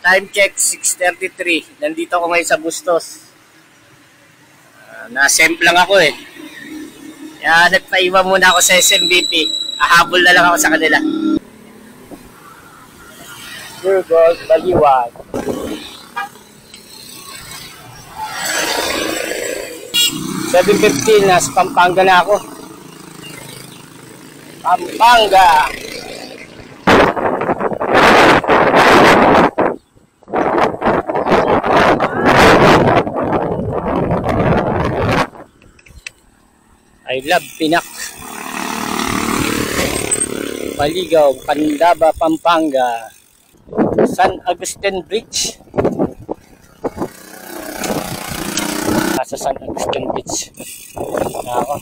Time check 6:33. Nandito ako ngayon sa Bustos. Na-semp lang ako eh. Kaya nagpaiwan muna ako sa SMBP. Ahabol na lang ako sa kanila. Burgos, Baliwag. 7:15, nasa Pampanga na ako. Pampanga! I love Pinak. Maligaw, Candaba, Pampanga. San Agustin Bridge. Nasa San Agustin Bridge. Ako.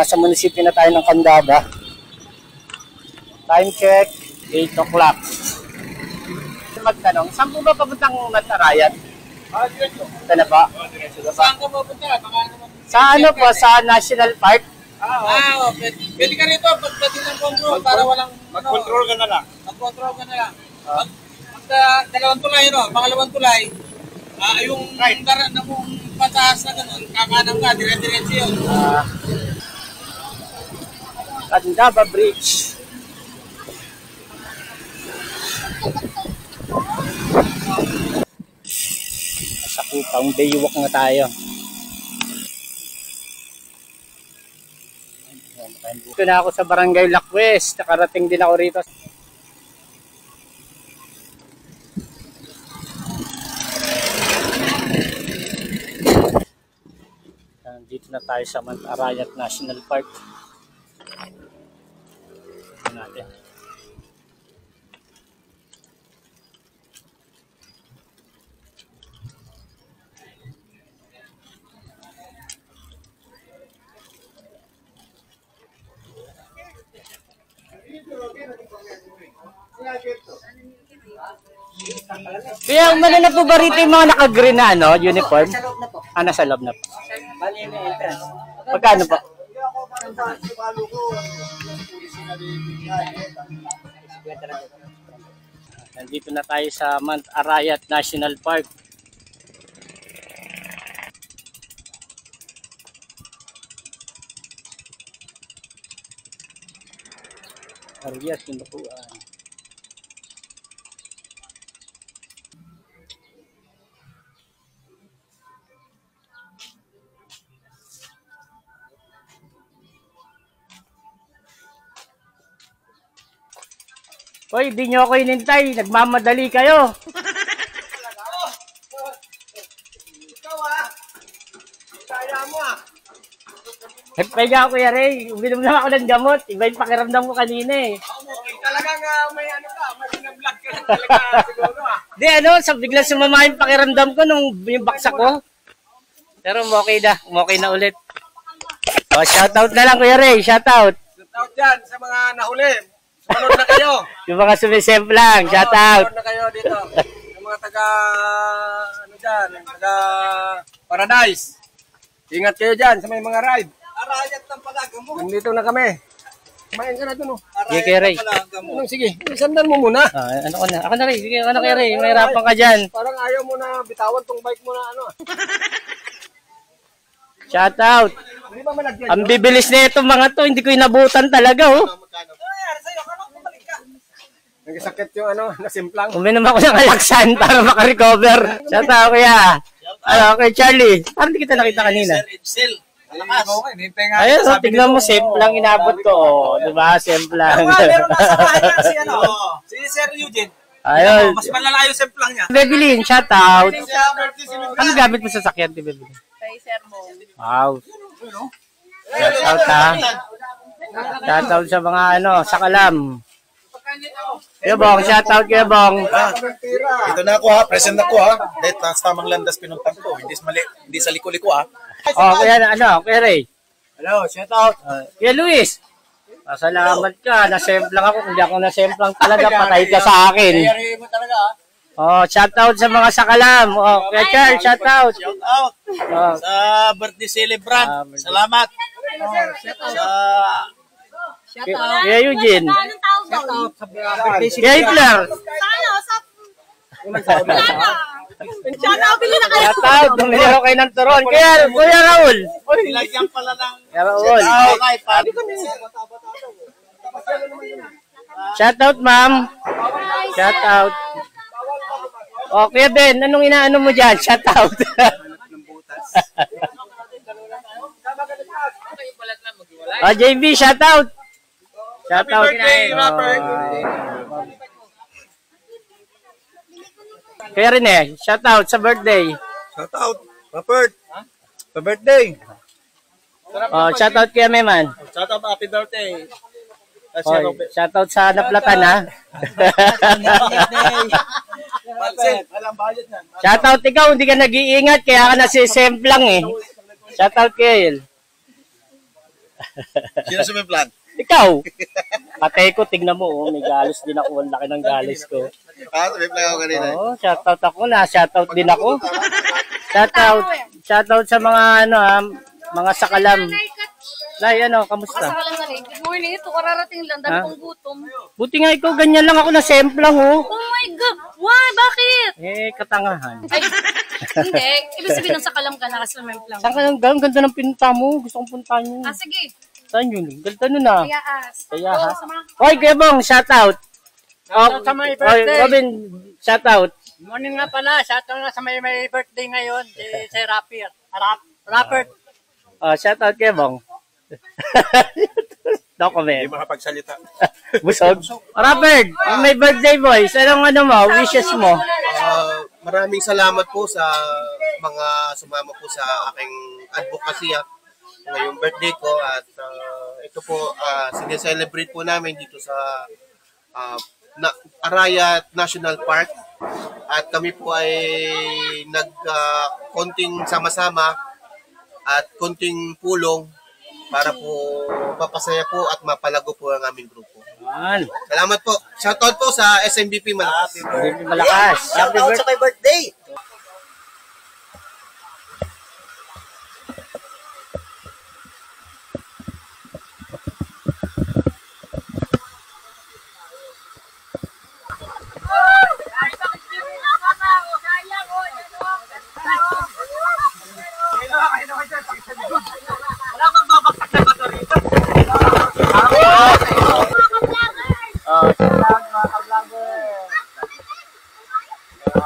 Nasa munisipyo na tayo ng Candaba. Time check, 8 o'clock. Magtanong, saan po ba papuntang Matarayan? Ito na ba? Saan ka papunta? Sa ano po? Sa National Park? Okay. Pwede ka rito, pagdating ng control para walang... Mag-control ka na lang. Mag-control ka na lang. Dalawang tulay, no? Pangalawang tulay, yung daran na mong pataas na gano'n, kakanan ka, dire-diretso yun. Candaba Bridge. Sa Kupang Baywalk na tayo. Dito na ako sa Barangay Lakwes. Nakarating din ako rito. Dito na tayo sa Arayat National Park. Dito natin. Kaya ano na po ba rito yung mga naka-green na ano, uniform? Nasa loob na po. Magkano po? Nandito na tayo sa Mount Arayat National Park. Arayat, Tinukuan. Hoy, di nyo ako inintay. Nagmamadali kayo. Ikaw kaya mo Nagpahinga ako, Kuya Ray. Uminom na ako ng gamot. Iba yung pakiramdam ko kanina eh. Talagang may ano ka, may na-vlog ka lang talaga siguro Di biglang sumama yung pakiramdam ko nung yung baksak ko. Pero okay na ulit. O, shoutout na lang, Kuya Ray. Shoutout. Shoutout dyan sa mga nahuli. Sumunod na kayo. Yung mga sumisemp lang. Shoutout. Sumunod na kayo dito. Yung mga taga Paradise. Ingat kayo dyan sa may mga ride. Arayat ng Palaga mo. Nandito na kami. Kumain ka na doon. Sige, Ray. Sige, isandan mo muna. Ano ko na? Ako na, Ray. Sige, ano kay Ray? May hirapan ka dyan. Parang ayaw mo na bitawan tong bike mo na ano. Shoutout. Hindi ba malagyan? Ang bibilis na itong mga to. Hindi ko inabutan talaga, oh. Nagsakit yung nasimplang. Uminom ako ng alaksan para makarecover. Shoutout, Kuya. Kay Charlie. Parang hindi kita nakita kanina. Ayun, tignan mo, simple lang inabot ko. Oh. Diba? Simple lang. Meron nasa bahay na si Sir Eugene. Ayun. Mas malalayo simple lang niya. Bebelin, shoutout. Ano gamit mo sa sakyan, Bebelin? Kay Sir Mo. Wow. Shoutout, ha. Shoutout sa mga sa Kalam. Kuya Bong, shoutout Kuya Bong. Ito na ako ha, present ako ha. Dahil nasa tamang landas pinuntang ko. Hindi sa liko-liko ha. Kuya Kuya Ray. Hello, shoutout. Kuya Luis. Salamat ka, nasemplang ako. Kung di ako nasemplang talaga, patay ka sa akin. Kayari mo talaga Shoutout sa mga Sakalam. Kuya Charles, shoutout. Shoutout sa birthday celebrant. Salamat. Kuya Eugene. Anong tawag daw? Kuya Hitler. Shoutout, bili na kayo. Shoutout. Bumili ako kayo ng turon. Kuya Raul. Lagyan pala ng... Kuya Raul. Shoutout, ma'am. Shoutout. O, Kuya Ben, anong inaano mo dyan? Shoutout. O, JB, shoutout. Happy Shoutout. birthday, Robert! Kuya Rene, shoutout sa birthday. Shout out, Robert. Sa birthday. O, shoutout Kuya Meman. Shout out, happy birthday! O, shoutout sa naplatan, ha? Walang budget na. Shoutout ikaw, hindi ka nag-iingat, kaya ka nasisemplang eh. Shoutout Kael. Sino sumimplan? Ikaw. Patay ko, tignan mo, oh, may galos din ako. Ang laki ng galos ko. Sumimplan ako kanina. Oh, shoutout ako na, shoutout din ako. Shoutout sa mga ano ha, mga sakalam. Nay, ano, kamusta? Kasakalan na rin. Good morning. Ito, kararating lang. Dami kong gutom. Buti nga ikaw, ganyan lang ako na semplang oh. Oh my God! Why? Bakit? Eh, katangahan. Ay, hindi. Ibig sabihin ng sakalam ka na kasi may plan. Saan ka nang ganda ng pinunta mo? Gusto kong puntahan yun. Sige. Saan yun? Ganda nun ah. Kaya as. Kaya ha? Hoy, Kuya Bong, shoutout. Shoutout sa may birthday. Robin, shoutout. Morning nga pala, shoutout nga sa may birthday ngayon, si Rapper. Oh, shoutout Kuya Bong. No comment. Hindi makapagsalita. Busog. Robert, may birthday boys. Anong ano mo? Wishes mo? Maraming salamat po sa mga sumama po sa aking advocacy ngayong birthday ko at ito po sineselebrate po namin dito sa Arayat National Park at kami po ay konting sama-sama at konting pulong para po mapasaya po at mapalago po ang aming grupo. Man. Salamat po. Shoutout po sa SMBP Malakas. Malakas. Happy birthday. Sa my birthday.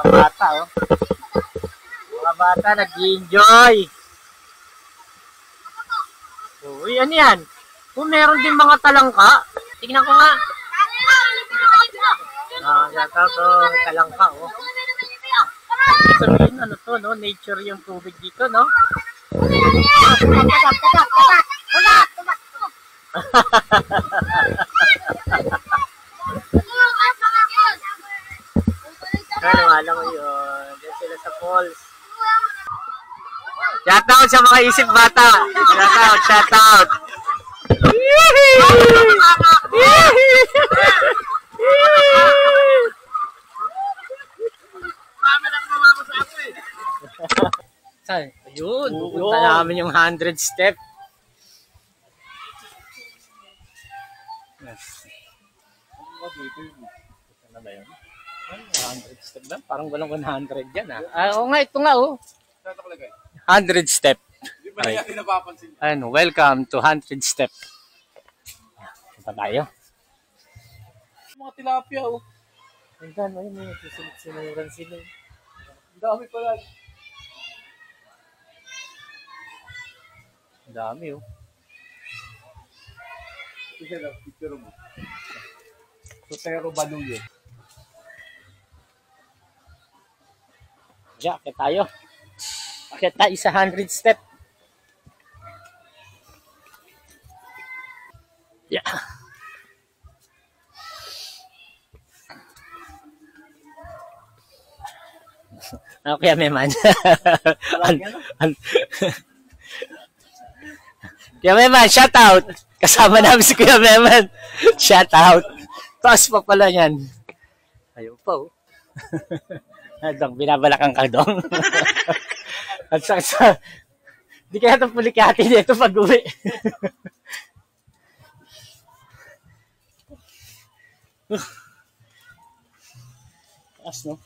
Bata, oh. Mga bata nag-enjoy. Uy, ano yan? Kung meron din mga talangka, tignan ko nga. Yata to, may talangka, oh. Sabihin, ano to, no? Nature yung tubig dito, no? Ano, alam mo yun. Diyan sila sa falls. Shoutout sa mga isip bata. Shoutout, shoutout. Saan? Ayun. Pupunta namin yung 100 step. Ano ba yun? 100 step na? Parang walang 100 yan oo nga, ito nga oh. 100 step. Ay. Ano, welcome to 100 step. Punta tayo. Mga tilapia, oh. Ang dami, may sinuran sila. Ang dami pala. Ang dami oh. Picture mo. Sotero Baluyo. Diyan, akit tayo. Akit tayo sa 100 step. Yeah. Okay, Meman. Kuya Meman, shout out. Kasama namin si Kuya Meman. Shout out. Taas pa pala yan. Ayaw pa oh. Dong, binabalakang ka dong. At sa Di kaya itong pulikati dito pag-uwi. Taas, no?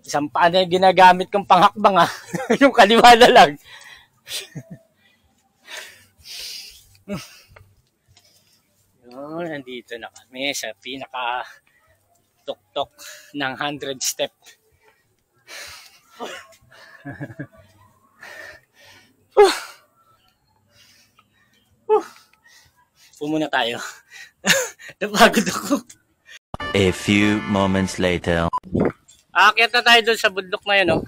Isang paa na yung ginagamit kong panghakbang, ha? Yung kaliwa na lang. Yun, nandito na kami sa pinaka-tuktok ng 100 step. Pumuna tayo. Napagod ako. A few moments later. Aakyat na tayo doon sa bundok na yun, oh.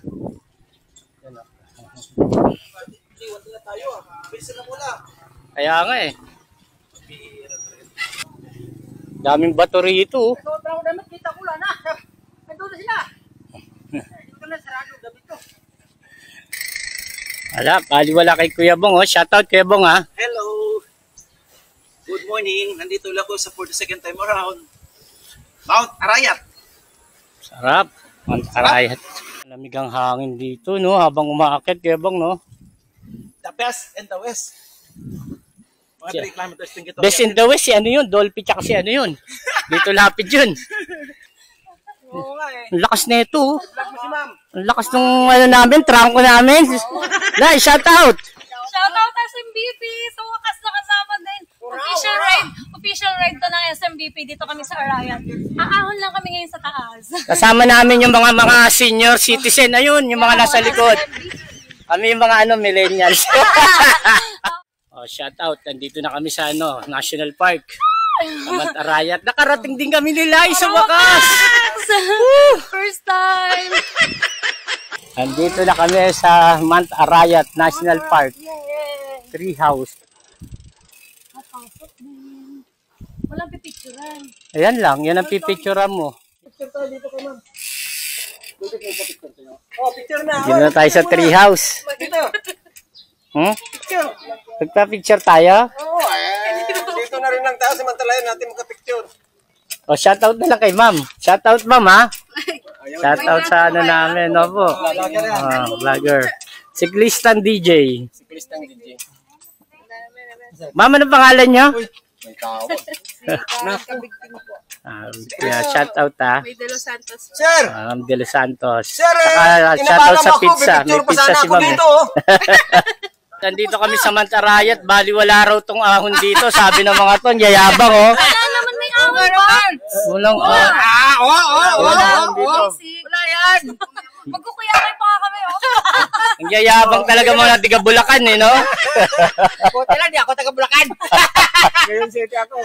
Kaya nga eh. Daming bato rito. Wala, baliwala kay Kuya Bong, oh. Shoutout Kuya Bong, ha. Hello! Good morning. Nandito lang ako sa for the second time around. Mount Arayat. Sarap. Mount Arayat. Lamig ang hangin dito, no? Habang umaakyat, Kuya Bong, no? The best in the west. Mga 3 kilometers din ito. Best in the West, si ano yun? Dolphy tsaka si ano yun? Dito lapit yun. Oo nga eh. Ang lakas na ito. Vlog mo si ma'am. Ang lakas ng ano namin, trangko namin. Nay, shout out! Shoutout SMBP! Sa wakas na kasama din. Official ride to ng SMBP. Dito kami sa Arayat. Aahon lang kami ngayon sa taas. Kasama namin yung mga senior citizen. Ayun, yung mga nasa likod. Kami yung mga millennials. Oh, shout out. Nandito na kami sa National Park. Sa Mount Arayat. Nakarating din kami nila sa wakas. First time! Nandito na kami sa Mount Arayat National Park. Treehouse. Napasok din. Walang pipicturan. Ayan lang, yan ang pipicturean mo. Picture tayo dito kay ma'am. Oh, picture na. Dito na tayo sa treehouse. Dito. Picture. Nagpa-picture tayo? Oo, dito na rin lang tayo sa mantalayan natin magka-picture. O, shoutout na lang kay ma'am. Shoutout ma'am, ha? Shoutout sa namin, no po? Vlogger. Siklistan DJ. Siklistan DJ. Ma'am, ano pangalan niyo? May tawag. Yeah, shoutout, ha? May De Los Santos. Sir! Ma'am De Los Santos. Sir, Saka, shoutout sa pizza. May picture pa pizza sana si ako ma'am. dito. Nandito kami sa Mount Arayat. Bali, wala raw tong ahon dito. Sabi ng mga to, yayabang, oh. Wala naman may awal ba? Walang, Wala dito. Wala yan. Magkukuyakay pa kami, oh. Ang yayabang talaga mga tiga Bulacan, eh, no? Buti lang, di ako taga Bulacan. Ngayon city ako.